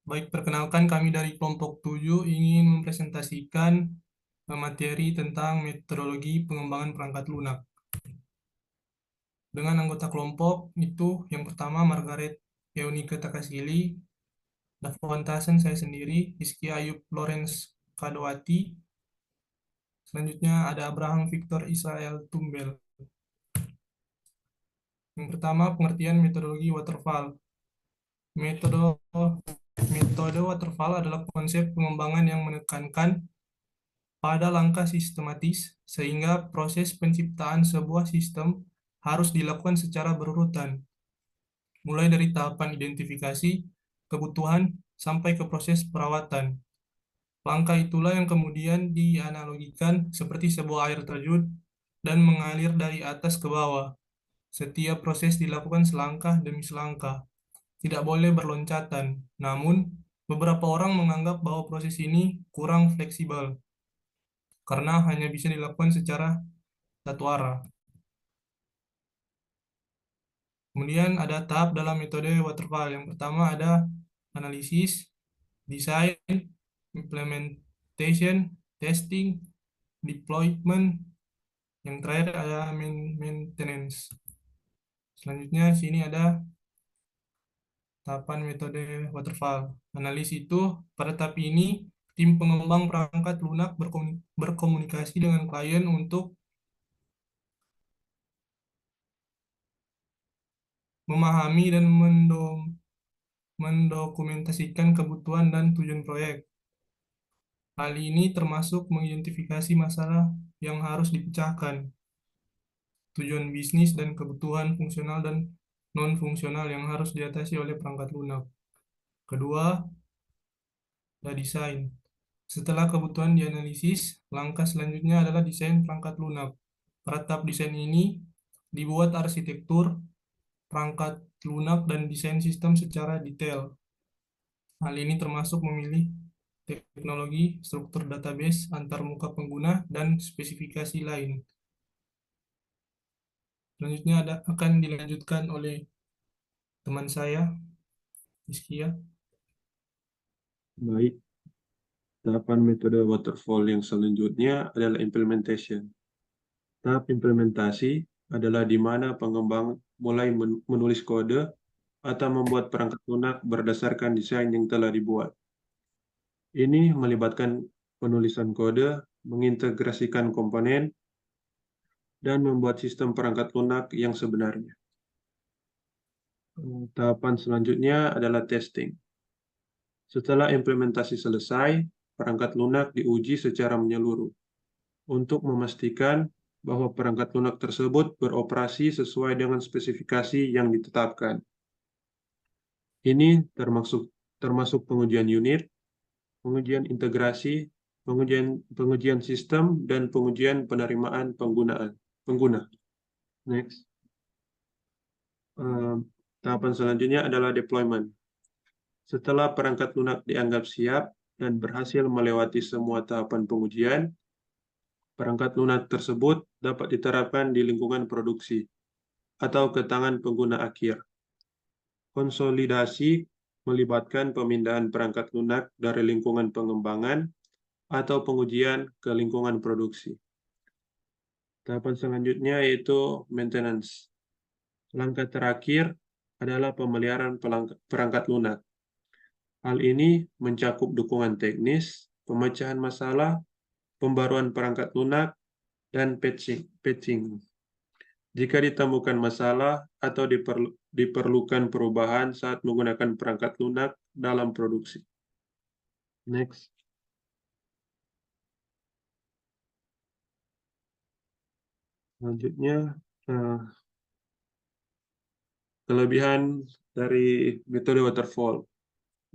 Baik, perkenalkan kami dari kelompok 7 ingin mempresentasikan materi tentang metodologi pengembangan perangkat lunak. Dengan anggota kelompok itu yang pertama Margaret Eunike Takasili, Davon Tasen, saya sendiri, Rizky Ayub Lawrence Kadowati, selanjutnya ada Abraham Victor Israel Tumbel. Yang pertama pengertian metodologi waterfall. Metode Metode waterfall adalah konsep pengembangan yang menekankan pada langkah sistematis, sehingga proses penciptaan sebuah sistem harus dilakukan secara berurutan, mulai dari tahapan identifikasi, kebutuhan, sampai ke proses perawatan. Langkah itulah yang kemudian dianalogikan seperti sebuah air terjun dan mengalir dari atas ke bawah. Setiap proses dilakukan selangkah demi selangkah, tidak boleh berloncatan. Namun, beberapa orang menganggap bahwa proses ini kurang fleksibel karena hanya bisa dilakukan secara satu arah. Kemudian ada tahap dalam metode waterfall. Yang pertama ada analisis, design, implementation, testing, deployment. Yang terakhir ada maintenance. Selanjutnya sini ada tahapan metode waterfall. Analisis itu pada tahap ini tim pengembang perangkat lunak berkomunikasi dengan klien untuk memahami dan mendokumentasikan kebutuhan dan tujuan proyek. Hal ini termasuk mengidentifikasi masalah yang harus dipecahkan, tujuan bisnis dan kebutuhan fungsional dan non-fungsional yang harus diatasi oleh perangkat lunak. Kedua, ada desain. Setelah kebutuhan dianalisis, langkah selanjutnya adalah desain perangkat lunak. Pada tahap desain ini, dibuat arsitektur, perangkat lunak, dan desain sistem secara detail. Hal ini termasuk memilih teknologi, struktur database, antarmuka pengguna, dan spesifikasi lain. Selanjutnya akan dilanjutkan oleh teman saya, Iskia. Baik, tahapan metode waterfall yang selanjutnya adalah implementation. Tahap implementasi adalah di mana pengembang mulai menulis kode atau membuat perangkat lunak berdasarkan desain yang telah dibuat. Ini melibatkan penulisan kode, mengintegrasikan komponen, dan membuat sistem perangkat lunak yang sebenarnya. Tahapan selanjutnya adalah testing. Setelah implementasi selesai, perangkat lunak diuji secara menyeluruh untuk memastikan bahwa perangkat lunak tersebut beroperasi sesuai dengan spesifikasi yang ditetapkan. Ini termasuk pengujian unit, pengujian integrasi, pengujian sistem, dan pengujian penerimaan pengguna. Next. Tahapan selanjutnya adalah deployment. Setelah perangkat lunak dianggap siap dan berhasil melewati semua tahapan pengujian, perangkat lunak tersebut dapat diterapkan di lingkungan produksi atau ke tangan pengguna akhir. Konsolidasi melibatkan pemindahan perangkat lunak dari lingkungan pengembangan atau pengujian ke lingkungan produksi. Tahapan selanjutnya yaitu maintenance. Langkah terakhir adalah pemeliharaan perangkat lunak. Hal ini mencakup dukungan teknis, pemecahan masalah, pembaruan perangkat lunak, dan patching. Jika ditemukan masalah atau diperlukan perubahan saat menggunakan perangkat lunak dalam produksi. Next. Selanjutnya, kelebihan dari metode waterfall.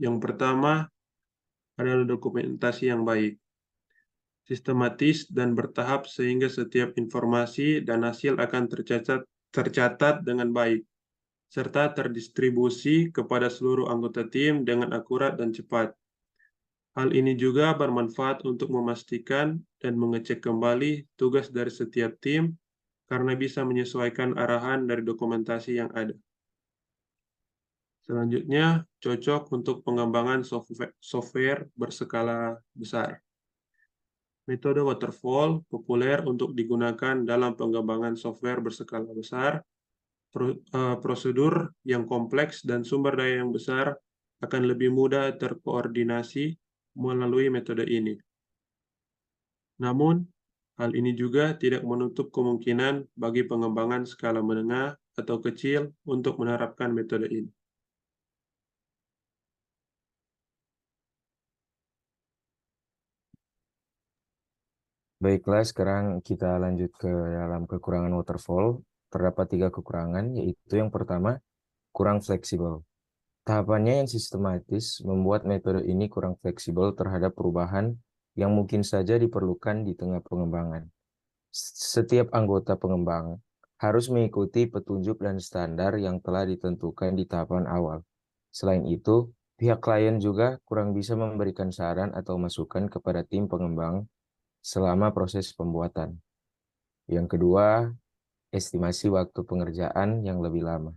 Yang pertama adalah dokumentasi yang baik, sistematis dan bertahap sehingga setiap informasi dan hasil akan tercatat dengan baik, serta terdistribusi kepada seluruh anggota tim dengan akurat dan cepat. Hal ini juga bermanfaat untuk memastikan dan mengecek kembali tugas dari setiap tim karena bisa menyesuaikan arahan dari dokumentasi yang ada. Selanjutnya, cocok untuk pengembangan software berskala besar. Metode waterfall populer untuk digunakan dalam pengembangan software berskala besar. Prosedur yang kompleks dan sumber daya yang besar akan lebih mudah terkoordinasi melalui metode ini. Namun, hal ini juga tidak menutup kemungkinan bagi pengembangan skala menengah atau kecil untuk menerapkan metode ini. Baiklah, sekarang kita lanjut ke dalam kekurangan waterfall. Terdapat 3 kekurangan, yaitu yang pertama, kurang fleksibel. Tahapannya yang sistematis membuat metode ini kurang fleksibel terhadap perubahan yang mungkin saja diperlukan di tengah pengembangan. Setiap anggota pengembang harus mengikuti petunjuk dan standar yang telah ditentukan di tahapan awal. Selain itu, pihak klien juga kurang bisa memberikan saran atau masukan kepada tim pengembang selama proses pembuatan. Yang kedua, estimasi waktu pengerjaan yang lebih lama.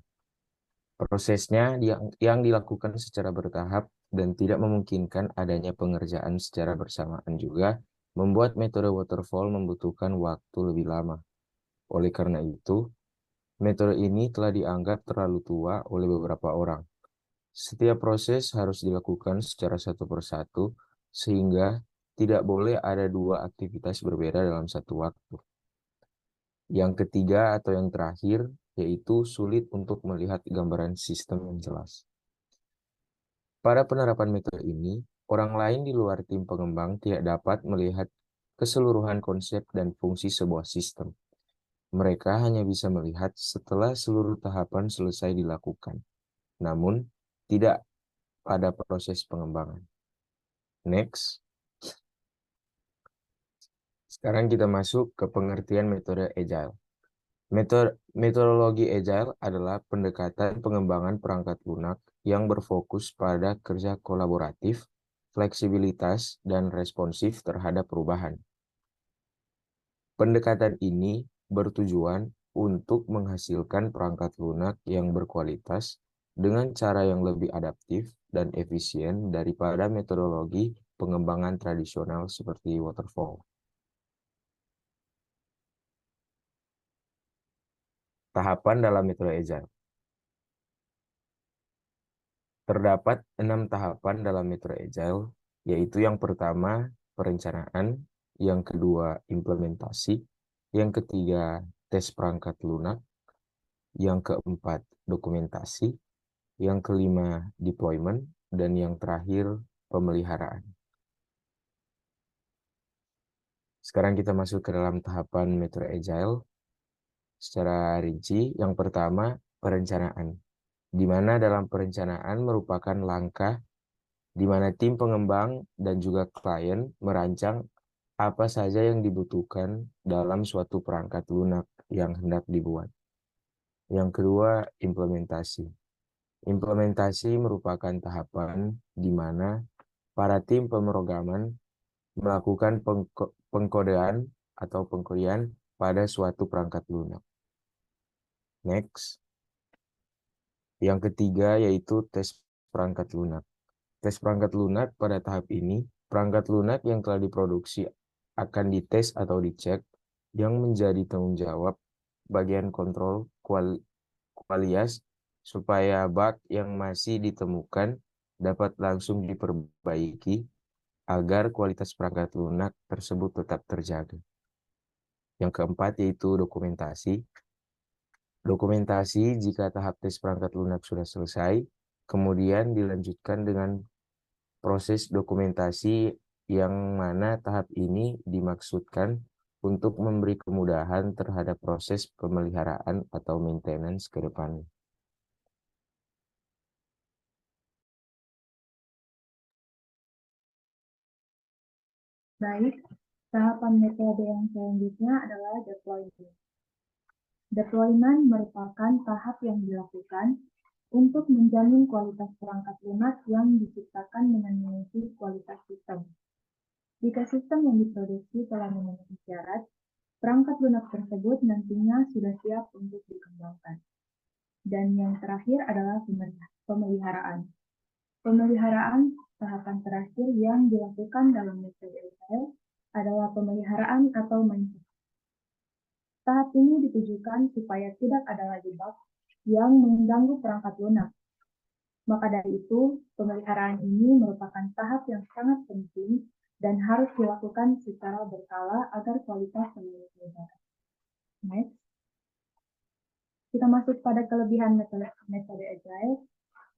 Prosesnya yang dilakukan secara bertahap dan tidak memungkinkan adanya pengerjaan secara bersamaan juga membuat metode waterfall membutuhkan waktu lebih lama. Oleh karena itu, metode ini telah dianggap terlalu tua oleh beberapa orang. Setiap proses harus dilakukan secara satu persatu, sehingga tidak boleh ada 2 aktivitas berbeda dalam satu waktu. Yang ketiga atau yang terakhir, yaitu sulit untuk melihat gambaran sistem yang jelas. Pada penerapan metode ini, orang lain di luar tim pengembang tidak dapat melihat keseluruhan konsep dan fungsi sebuah sistem. Mereka hanya bisa melihat setelah seluruh tahapan selesai dilakukan, namun tidak pada proses pengembangan. Next. Sekarang kita masuk ke pengertian metode Agile. Metodologi Agile adalah pendekatan pengembangan perangkat lunak yang berfokus pada kerja kolaboratif, fleksibilitas, dan responsif terhadap perubahan. Pendekatan ini bertujuan untuk menghasilkan perangkat lunak yang berkualitas dengan cara yang lebih adaptif dan efisien daripada metodologi pengembangan tradisional seperti waterfall. Tahapan dalam metode Agile. Terdapat 6 tahapan dalam metode Agile, yaitu yang pertama, perencanaan, yang kedua, implementasi, yang ketiga, tes perangkat lunak, yang keempat, dokumentasi, yang kelima, deployment, dan yang terakhir, pemeliharaan. Sekarang kita masuk ke dalam tahapan metode Agile secara rinci. Yang pertama, perencanaan, di mana dalam perencanaan merupakan langkah di mana tim pengembang dan juga klien merancang apa saja yang dibutuhkan dalam suatu perangkat lunak yang hendak dibuat. Yang kedua, implementasi. Implementasi merupakan tahapan di mana para tim pemrograman melakukan pengkodean atau pengkodean pada suatu perangkat lunak. Next. Yang ketiga yaitu tes perangkat lunak. Tes perangkat lunak pada tahap ini, perangkat lunak yang telah diproduksi akan dites atau dicek yang menjadi tanggung jawab bagian kontrol kualitas supaya bug yang masih ditemukan dapat langsung diperbaiki agar kualitas perangkat lunak tersebut tetap terjaga. Yang keempat yaitu dokumentasi. Dokumentasi jika tahap tes perangkat lunak sudah selesai, kemudian dilanjutkan dengan proses dokumentasi yang mana tahap ini dimaksudkan untuk memberi kemudahan terhadap proses pemeliharaan atau maintenance ke depannya. Baik, tahapan metode yang selanjutnya adalah deployment. Deployment merupakan tahap yang dilakukan untuk menjamin kualitas perangkat lunak yang diciptakan dengan menguji kualitas sistem. Jika sistem yang diproduksi telah memenuhi syarat, perangkat lunak tersebut nantinya sudah siap untuk dikembangkan. Dan yang terakhir adalah pemeliharaan. Pemeliharaan tahapan terakhir yang dilakukan dalam metode agile adalah pemeliharaan atau maintenance. Tahap ini ditujukan supaya tidak ada lagi bug yang mengganggu perangkat lunak. Maka dari itu, pemeliharaan ini merupakan tahap yang sangat penting dan harus dilakukan secara berkala agar kualitas selalu terjaga. Next. Kita masuk pada kelebihan metode agile.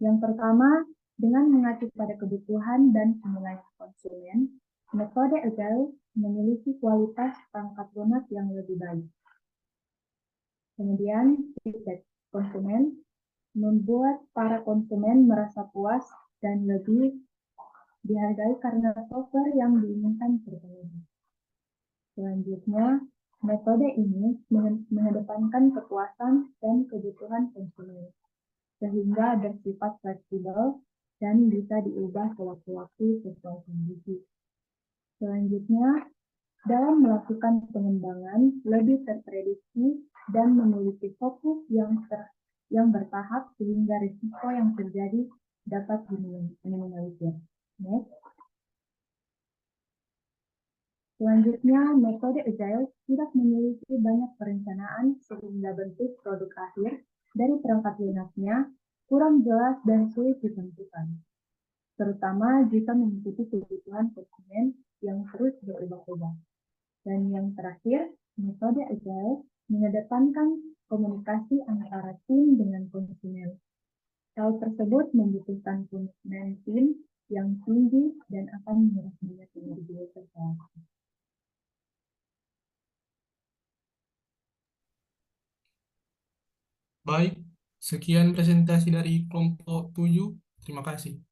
Yang pertama, dengan mengacu pada kebutuhan dan penilaian konsumen, metode agile memiliki kualitas perangkat lunak yang lebih baik. Kemudian, feedback konsumen membuat para konsumen merasa puas dan lebih dihargai karena software yang diinginkan terpenuhi. Selanjutnya, metode ini mengedepankan kepuasan dan kebutuhan konsumen, sehingga bersifat fleksibel dan bisa diubah sewaktu-waktu sesuai kondisi. Selanjutnya, dalam melakukan pengembangan lebih terprediksi dan memiliki fokus yang bertahap sehingga risiko yang terjadi dapat diminimalisir. Next. Selanjutnya, metode agile tidak memiliki banyak perencanaan sehingga bentuk produk akhir dari perangkat lunaknya kurang jelas dan sulit ditentukan, terutama jika mengikuti kebutuhan konsumen yang terus berubah-ubah. Dan yang terakhir, metode agile mengedepankan komunikasi antara tim dengan konsumen. Hal tersebut membutuhkan komitmen tim yang tinggi dan akan menguras banyak energi seseorang. Baik, sekian presentasi dari kelompok 7. Terima kasih.